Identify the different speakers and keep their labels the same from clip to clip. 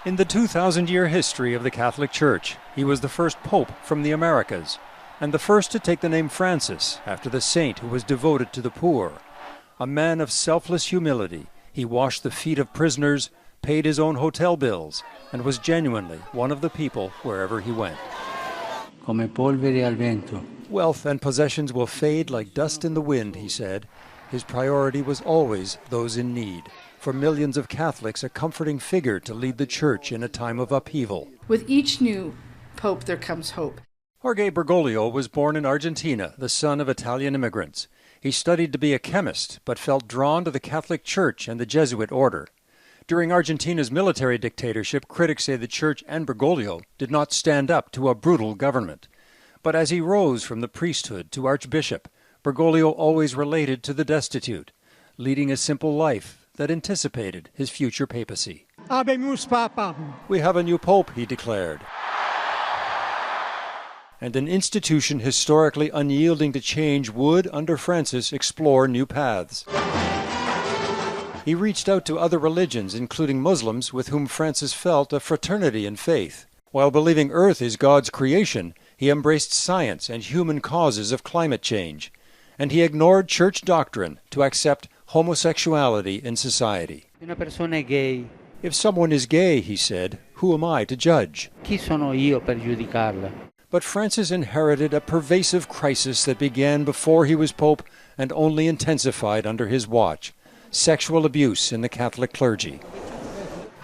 Speaker 1: In the 2,000-year history of the Catholic Church, he was the first pope from the Americas, and the first to take the name Francis after the saint who was devoted to the poor. A man of selfless humility, he washed the feet of prisoners, paid his own hotel bills, and was genuinely one of the people wherever he went.
Speaker 2: Come polvere al vento.
Speaker 1: Wealth and possessions will fade like dust in the wind, he said. His priority was always those in need. For millions of Catholics, a comforting figure to lead the Church in a time of upheaval.
Speaker 3: With each new pope, there comes hope.
Speaker 1: Jorge Bergoglio was born in Argentina, the son of Italian immigrants. He studied to be a chemist, but felt drawn to the Catholic Church and the Jesuit order. During Argentina's military dictatorship, critics say the Church and Bergoglio did not stand up to a brutal government. But as he rose from the priesthood to archbishop, Bergoglio always related to the destitute, leading a simple life that anticipated his future papacy.
Speaker 4: Habemus Papa.
Speaker 1: We have a new pope, he declared. And an institution historically unyielding to change would, under Francis, explore new paths. He reached out to other religions, including Muslims, with whom Francis felt a fraternity in faith. While believing Earth is God's creation, he embraced science and human causes of climate change. And he ignored church doctrine to accept homosexuality in society.
Speaker 2: Una persona è gay.
Speaker 1: If someone is gay, he said, who am I to judge?
Speaker 2: Chi sono io per giudicarla?
Speaker 1: But Francis inherited a pervasive crisis that began before he was pope and only intensified under his watch: sexual abuse in the Catholic clergy.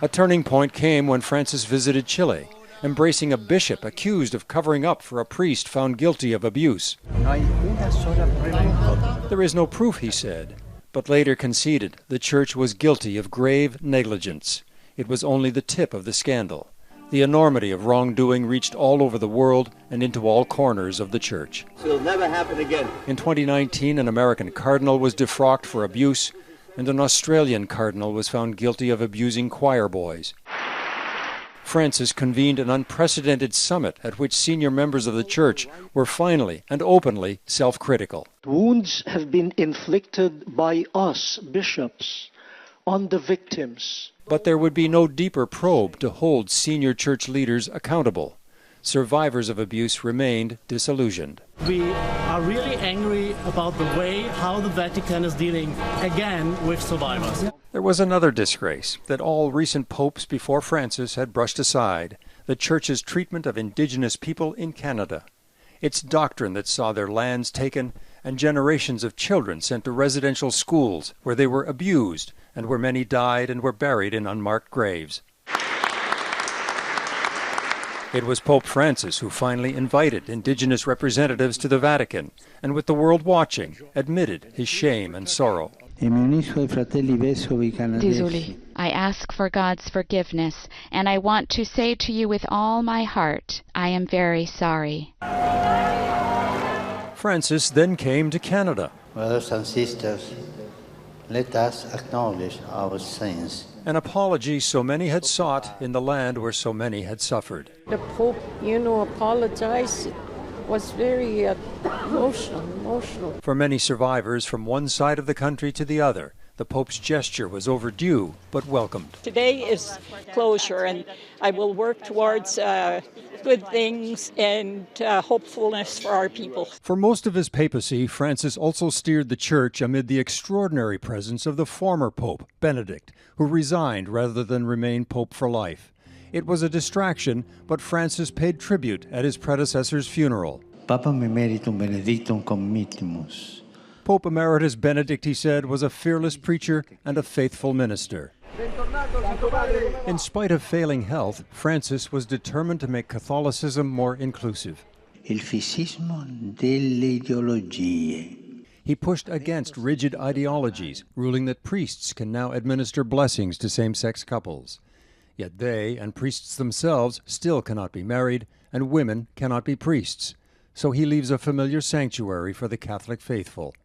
Speaker 1: A turning point came when Francis visited Chile, embracing a bishop accused of covering up for a priest found guilty of abuse. There is no proof, he said, but later conceded the Church was guilty of grave negligence. It was only the tip of the scandal. The enormity of wrongdoing reached all over the world and into all corners of the Church.
Speaker 5: It'll never happen again.
Speaker 1: In 2019, an American cardinal was defrocked for abuse, and an Australian cardinal was found guilty of abusing choir boys. Francis convened an unprecedented summit at which senior members of the Church were finally and openly self-critical.
Speaker 6: Wounds have been inflicted by us, bishops, on the victims.
Speaker 1: But there would be no deeper probe to hold senior church leaders accountable. Survivors of abuse remained disillusioned.
Speaker 7: We are really angry about the way how the Vatican is dealing again with survivors.
Speaker 1: There was another disgrace that all recent popes before Francis had brushed aside: the Church's treatment of indigenous people in Canada. Its doctrine that saw their lands taken and generations of children sent to residential schools where they were abused and where many died and were buried in unmarked graves. It was Pope Francis who finally invited indigenous representatives to the Vatican, and with the world watching, admitted his shame and sorrow.
Speaker 8: Désolé. I ask for God's forgiveness, and I want to say to you with all my heart, I am very sorry.
Speaker 1: Francis then came to Canada.
Speaker 2: Brothers and sisters, let us acknowledge our sins.
Speaker 1: An apology so many had sought in the land where so many had suffered.
Speaker 9: The Pope, apologized. It was very emotional.
Speaker 1: For many survivors from one side of the country to the other, the Pope's gesture was overdue but welcomed.
Speaker 10: Today is closure, and I will work towards good things and hopefulness for our people.
Speaker 1: For most of his papacy, Francis also steered the Church amid the extraordinary presence of the former Pope, Benedict, who resigned rather than remain Pope for life. It was a distraction, but Francis paid tribute at his predecessor's funeral.
Speaker 2: Papa Emeritum Benedictum committimus.
Speaker 1: Pope Emeritus Benedict, he said, was a fearless preacher and a faithful minister. In spite of failing health, Francis was determined to make Catholicism more inclusive.
Speaker 2: Il fisismo delle ideologie.
Speaker 1: He pushed against rigid ideologies, ruling that priests can now administer blessings to same-sex couples. Yet they, and priests themselves, still cannot be married, and women cannot be priests. So he leaves a familiar sanctuary for the Catholic faithful.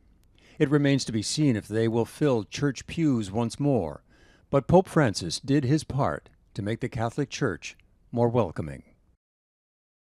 Speaker 1: It remains to be seen if they will fill church pews once more. But Pope Francis did his part to make the Catholic Church more welcoming.